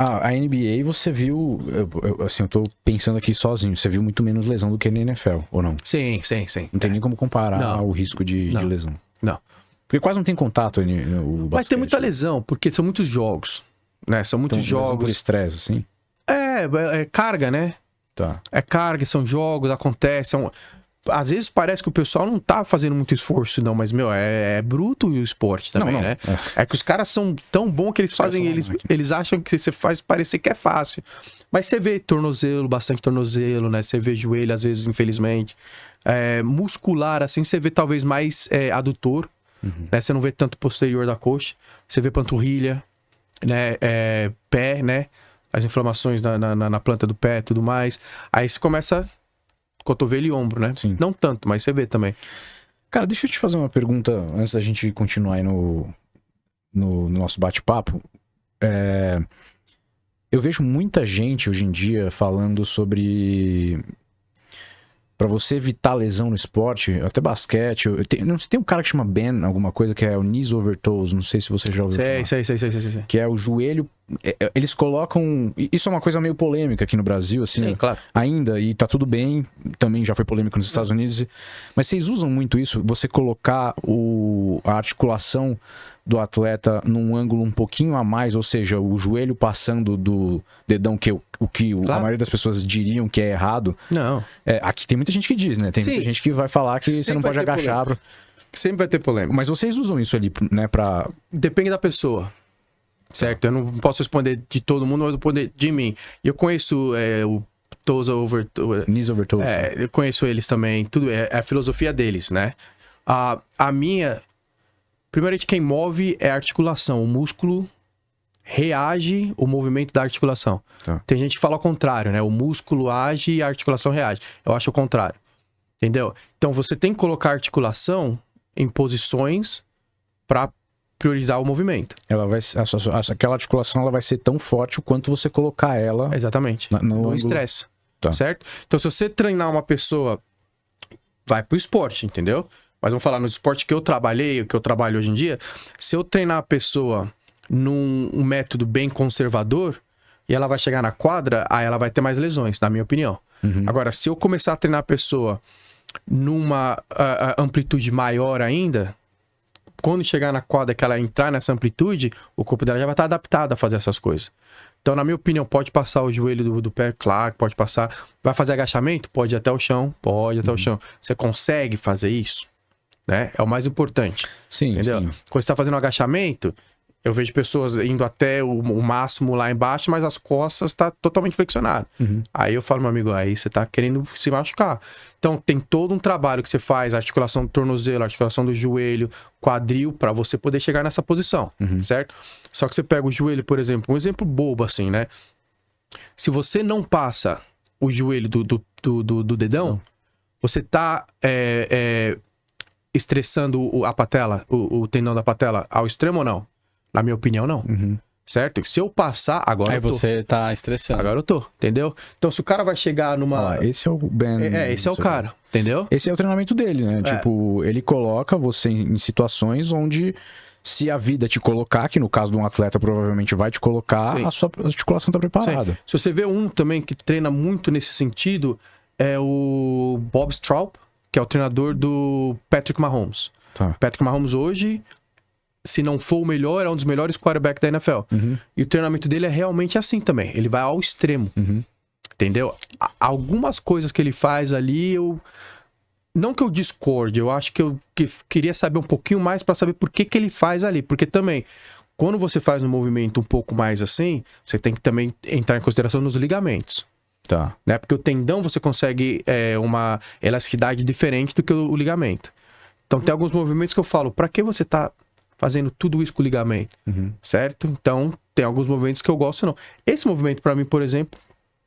A NBA você viu, assim, eu tô pensando aqui sozinho, você viu muito menos lesão do que na NFL, ou não? Sim. Não tem nem como comparar o risco de lesão. Não. Porque quase não tem contato o basquete. Mas tem muita lesão, porque são muitos jogos, né? São muitos então, lesão jogos. por estresse, assim? É carga, né? Tá. É carga, são jogos, acontece. Às vezes parece que o pessoal não tá fazendo muito esforço, não, mas, é bruto o esporte também, né? É que os caras são tão bons que eles fazem, eles acham que você faz parecer que é fácil. Mas você vê tornozelo, bastante tornozelo, né? Você vê joelho, às vezes, infelizmente. Muscular, assim, você vê talvez mais adutor, né? Você não vê tanto posterior da coxa. Você vê panturrilha, né? Pé, né? As inflamações na planta do pé e tudo mais. Aí você começa cotovelo e ombro, né? Sim. Não tanto, mas você vê também. Cara, deixa eu te fazer uma pergunta antes da gente continuar aí no nosso bate-papo. Eu vejo muita gente hoje em dia falando sobre... Pra você evitar lesão no esporte, até basquete... Não sei, tem um cara que chama Ben, alguma coisa, que é o knees over toes. Não sei se você já ouviu falar. Sei. Que é o joelho... Eles colocam... Isso é uma coisa meio polêmica aqui no Brasil, assim. Sim, claro. Ainda, e tá tudo bem. Também já foi polêmico nos Estados Unidos. Mas vocês usam muito isso? Você colocar a articulação do atleta num ângulo um pouquinho a mais, ou seja, o joelho passando do dedão, claro. A maioria das pessoas diriam que é errado. Não. Aqui tem muita gente que diz, né? Tem muita gente que vai falar que sempre você não pode agachar. Sempre vai ter polêmica. Mas vocês usam isso ali, né, pra... Depende da pessoa. Certo? Eu não posso responder de todo mundo, mas eu vou responder de mim. E eu conheço o Toes Over... Knees over toes. Eu conheço eles também. Tudo é a filosofia deles, né? A minha... Primeiramente, quem move é a articulação. O músculo reage ao movimento da articulação. Tá. Tem gente que fala ao contrário, né? O músculo age e a articulação reage. Eu acho o contrário. Entendeu? Então, você tem que colocar a articulação em posições para priorizar o movimento. Aquela articulação ela vai ser tão forte o quanto você colocar ela... Exatamente. No estresse. Tá. Certo? Então, se você treinar uma pessoa, vai pro esporte, entendeu? Mas vamos falar no esporte que eu trabalhei, que eu trabalho hoje em dia. Se eu treinar a pessoa num método bem conservador, e ela vai chegar na quadra, aí ela vai ter mais lesões, na minha opinião. Agora, se eu começar a treinar a pessoa numa amplitude maior ainda, quando chegar na quadra, que ela entrar nessa amplitude, o corpo dela já vai estar adaptado a fazer essas coisas. Então, na minha opinião, pode passar o joelho do pé, claro, pode passar. Vai fazer agachamento? Pode ir até o chão, pode ir até o chão. Você consegue fazer isso? Né? É o mais importante. Sim, entendeu? sim. Quando você está fazendo um agachamento, eu vejo pessoas indo até o máximo lá embaixo, mas as costas estão totalmente flexionadas. Aí eu falo, meu amigo, aí você está querendo se machucar. Então, tem todo um trabalho que você faz, articulação do tornozelo, articulação do joelho, quadril, para você poder chegar nessa posição, certo? Só que você pega o joelho, por exemplo, um exemplo bobo assim, né? Se você não passa o joelho do dedão, você está estressando a patela, o tendão da patela ao extremo ou não? Na minha opinião, não. Certo? Se eu passar, agora aí eu tô. Você tá estressando. Agora eu tô, entendeu? Então, se o cara vai chegar numa... esse é o Ben... esse é o cara, entendeu? Esse é o treinamento dele, né? Tipo, ele coloca você em situações onde, se a vida te colocar, que no caso de um atleta provavelmente vai te colocar, Sim. a sua articulação tá preparada. Sim. Se você vê um também que treina muito nesse sentido, é o Bob Straub, que é o treinador do Patrick Mahomes. Tá. Patrick Mahomes hoje, se não for o melhor, é um dos melhores quarterbacks da NFL. E o treinamento dele é realmente assim também. Ele vai ao extremo. Entendeu? Algumas coisas que ele faz ali, não que eu discorde, eu acho que eu queria saber um pouquinho mais para saber por que ele faz ali. Porque também, quando você faz um movimento um pouco mais assim, você tem que também entrar em consideração nos ligamentos. Tá. Né? Porque o tendão você consegue uma elasticidade diferente do que o ligamento. Então tem alguns movimentos que eu falo, pra que você tá fazendo tudo isso com o ligamento? Certo? Então tem alguns movimentos que eu gosto não. Esse movimento pra mim, por exemplo,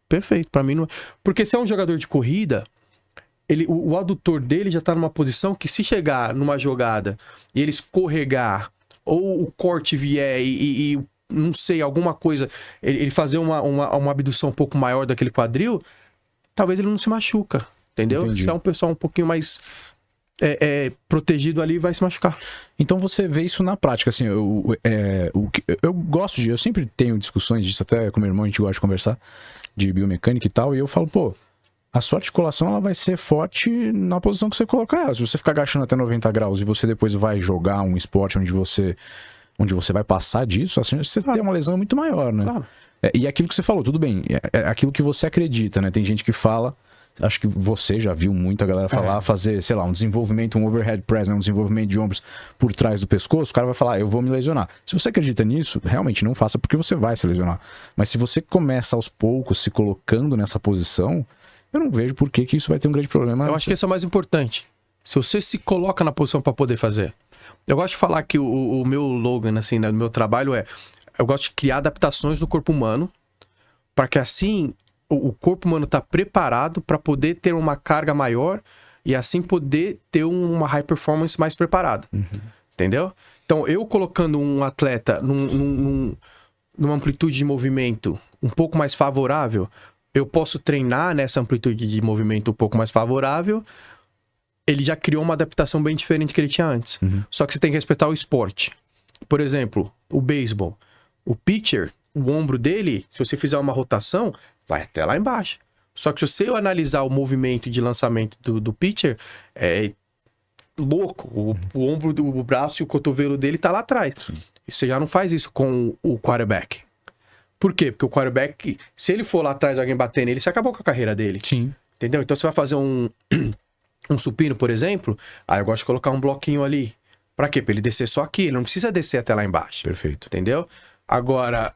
perfeito. Pra mim não. Porque se é um jogador de corrida, o adutor dele já tá numa posição que se chegar numa jogada e ele escorregar, ou o corte vier e não sei, alguma coisa, ele fazer uma abdução um pouco maior daquele quadril, talvez ele não se machuca, entendeu? Entendi. Se é um pessoal um pouquinho mais protegido ali, vai se machucar. Então você vê isso na prática, assim, eu gosto eu sempre tenho discussões disso, até com meu irmão a gente gosta de conversar, de biomecânica e tal, e eu falo, pô, a sua articulação ela vai ser forte na posição que você colocar ela. Se você ficar agachando até 90 graus e você depois vai jogar um esporte onde você vai passar disso, assim, você tem uma lesão muito maior, né? Claro. E aquilo que você falou, tudo bem, é aquilo que você acredita, né? Tem gente que fala, acho que você já viu muita galera falar, fazer, sei lá, um desenvolvimento, um overhead press, né? Um desenvolvimento de ombros por trás do pescoço, o cara vai falar, eu vou me lesionar. Se você acredita nisso, realmente não faça porque você vai se lesionar. Mas se você começa aos poucos se colocando nessa posição, eu não vejo por que isso vai ter um grande problema. Eu acho que esse é o mais importante. Se você se coloca na posição para poder fazer. Eu gosto de falar que o meu slogan, assim, né, do meu trabalho eu gosto de criar adaptações do corpo humano para que assim o corpo humano tá preparado para poder ter uma carga maior e assim poder ter uma high performance mais preparada. Entendeu? Então, eu colocando um atleta numa amplitude de movimento um pouco mais favorável, eu posso treinar nessa amplitude de movimento um pouco mais favorável, ele já criou uma adaptação bem diferente do que ele tinha antes. Só que você tem que respeitar o esporte. Por exemplo, o beisebol. O pitcher, o ombro dele, se você fizer uma rotação, vai até lá embaixo. Só que se você analisar o movimento de lançamento do pitcher, é louco. O ombro, o braço e o cotovelo dele tá lá atrás. E você já não faz isso com o quarterback. Por quê? Porque o quarterback, se ele for lá atrás alguém bater nele, você acabou com a carreira dele. Sim. Entendeu? Então você vai fazer um supino, por exemplo, aí eu gosto de colocar um bloquinho ali. Pra quê? Pra ele descer só aqui, ele não precisa descer até lá embaixo. Perfeito. Entendeu? Agora,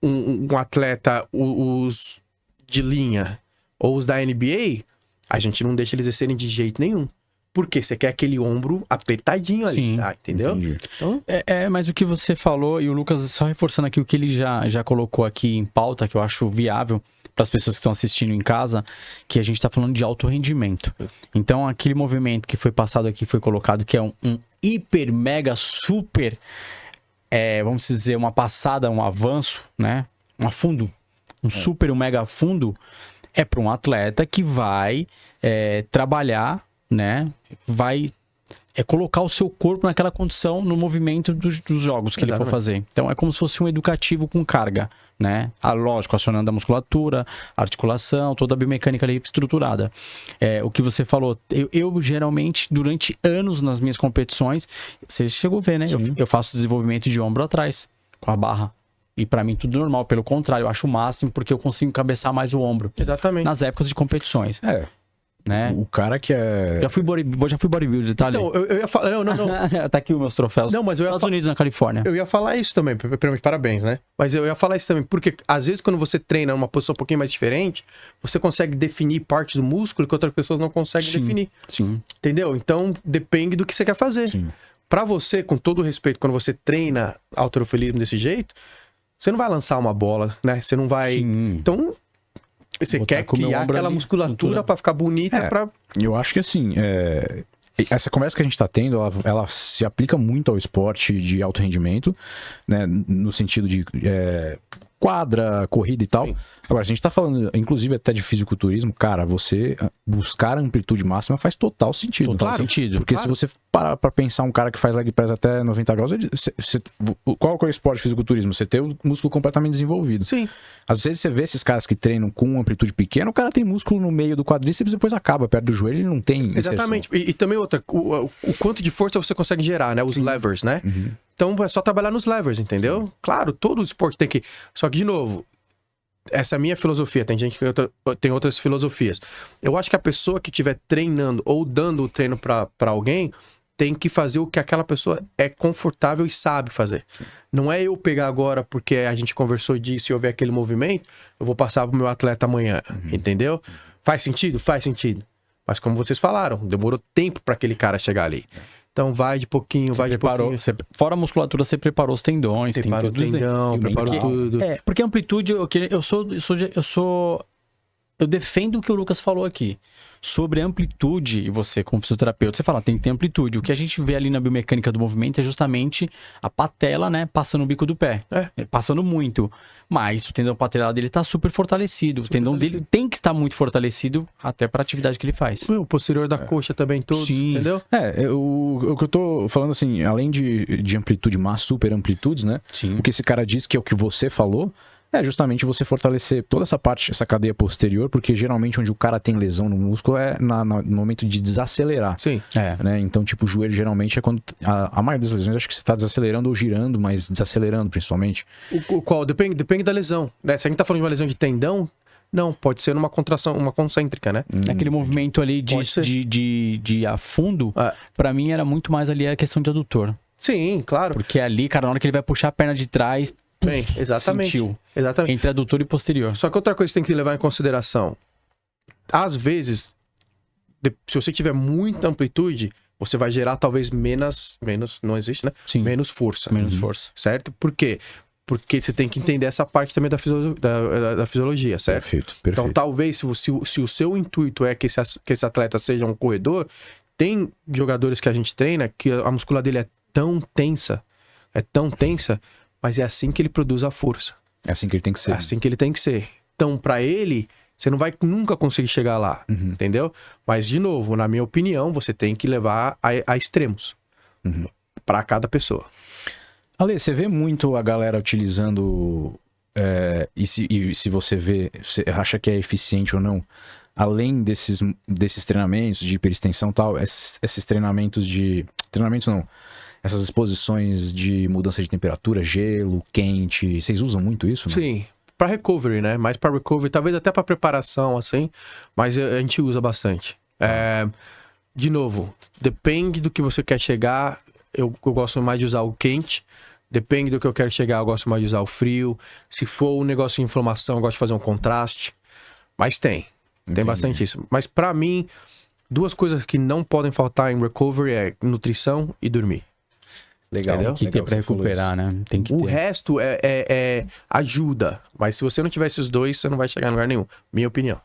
um atleta, os de linha ou os da NBA, a gente não deixa eles descerem de jeito nenhum. Porque você quer aquele ombro apertadinho ali, Sim, entendeu? Entendi. Então, Mas o que você falou, e o Lucas só reforçando aqui o que ele já colocou aqui em pauta, que eu acho viável para as pessoas que estão assistindo em casa, que a gente está falando de alto rendimento. Então, aquele movimento que foi passado aqui, foi colocado, que é um hiper, mega, super, vamos dizer, uma passada, um avanço, né? Um afundo, um super, um mega fundo, é para um atleta que vai trabalhar, né? Vai colocar o seu corpo naquela condição no movimento dos jogos que ele for fazer. Então é como se fosse um educativo com carga, né? Lógico, acionando a musculatura, a articulação, toda a biomecânica ali estruturada. O que você falou, eu geralmente, durante anos nas minhas competições, você chegou a ver, né? Eu faço desenvolvimento de ombro atrás, com a barra. E pra mim tudo normal, pelo contrário, eu acho o máximo porque eu consigo encabeçar mais o ombro. exatamente. Nas épocas de competições. Né? O cara que é... Já fui bodybuilder, tá ali. Então, eu ia falar... Não. Tá aqui os meus troféus. Não, mas eu ia Estados Unidos, na Califórnia. Eu ia falar isso também, primeiramente, parabéns, né? Mas eu ia falar isso também, porque às vezes quando você treina numa posição um pouquinho mais diferente, você consegue definir partes do músculo que outras pessoas não conseguem definir. Sim. Entendeu? Então, depende do que você quer fazer. Sim. Pra você, com todo o respeito, quando você treina halterofilismo desse jeito, você não vai lançar uma bola, né? Você não vai... Sim. Então, você Botar quer com o meu criar ombro aquela ali, musculatura cintura. pra ficar bonita, pra... Eu acho que assim, essa conversa que a gente tá tendo, ela se aplica muito ao esporte de alto rendimento, né? No sentido de quadra, corrida e tal. Sim. Agora, a gente tá falando, inclusive, até de fisiculturismo, cara, você buscar a amplitude máxima faz total sentido. Total sentido. Porque claro. se você parar pra pensar um cara que faz leg press até 90 graus, qual que é o esporte de fisiculturismo? Você tem o músculo completamente desenvolvido. Sim. Às vezes você vê esses caras que treinam com amplitude pequena, o cara tem músculo no meio do quadríceps e depois acaba perto do joelho e não tem inserção. Exatamente. E também outra, o quanto de força você consegue gerar, né? Os levers, né? Então é só trabalhar nos levers, entendeu? Claro, todo esporte tem que... Só que, de novo, essa é a minha filosofia. Tem gente que tem outras filosofias. Eu acho que a pessoa que estiver treinando ou dando o treino pra alguém tem que fazer o que aquela pessoa é confortável e sabe fazer. Não é eu pegar agora porque a gente conversou disso e houver aquele movimento, eu vou passar pro meu atleta amanhã, entendeu? Faz sentido? Faz sentido. Mas como vocês falaram, demorou tempo para aquele cara chegar ali. Então vai de pouquinho, vai de pouquinho. Fora a musculatura, você preparou os tendões, tem Preparou o tudo isso. tendão, preparou tudo. Porque a amplitude, eu defendo o que o Lucas falou aqui. Sobre amplitude, e você como fisioterapeuta, você fala, tem que ter amplitude. O que a gente vê ali na biomecânica do movimento é justamente a patela, né, passando o bico do pé. Passando muito. mas o tendão patelar dele tá super fortalecido. O tendão dele tem que estar muito fortalecido até pra atividade que ele faz. O posterior da coxa também todos, Sim. entendeu? O que eu tô falando assim, além de amplitude, super amplitudes, né? Sim. O que esse cara diz que é o que você falou, é justamente você fortalecer toda essa parte, essa cadeia posterior, porque geralmente onde o cara tem lesão no músculo é no momento de desacelerar. Sim. Né? Então, tipo, o joelho geralmente é quando. A maioria das lesões, acho que você tá desacelerando ou girando, mas desacelerando principalmente. Qual? Depende da lesão. Né? Se a gente tá falando de uma lesão de tendão, não, pode ser numa contração, uma concêntrica, né? Aquele movimento ali Pode ser. de afundo, É. pra mim era muito mais ali a questão de adutor. Sim, claro. Porque ali, cara, na hora que ele vai puxar a perna de trás, Bem, exatamente. sentiu. Exatamente. Entre adutor e posterior. Só que outra coisa que você tem que levar em consideração. Às vezes, se você tiver muita amplitude, você vai gerar talvez menos não existe, né? Sim. Menos força. Menos força. Certo? Por quê? Porque você tem que entender essa parte também da fisiologia, certo? Perfeito. Então, talvez, se o seu intuito é que esse atleta seja um corredor, tem jogadores que a gente treina que a musculatura dele é tão tensa, mas é assim que ele produz a força. É assim que ele tem que ser. É assim que ele tem que ser. Então, pra ele, você não vai nunca conseguir chegar lá, entendeu? Mas, de novo, na minha opinião, você tem que levar a extremos pra cada pessoa. Ale, você vê muito a galera utilizando. E se você vê, você acha que é eficiente ou não, além desses treinamentos de hiperextensão e tal, esses treinamentos de. Treinamentos não. Essas exposições de mudança de temperatura, gelo, quente. Vocês usam muito isso? Não? Sim, pra recovery, né? Mais pra recovery, talvez até pra preparação, assim, mas a gente usa bastante. De novo, depende do que você quer chegar. Eu gosto mais de usar o quente. Depende do que eu quero chegar, eu gosto mais de usar o frio. Se for um negócio de inflamação, eu gosto de fazer um contraste. Mas tem bastante isso. Mas pra mim, duas coisas que não podem faltar em recovery é nutrição e dormir. Legal. Entendeu? Tem que ter pra recuperar, né? Tem que O ter. resto é ajuda. Mas se você não tiver esses dois, você não vai chegar em lugar nenhum. Minha opinião.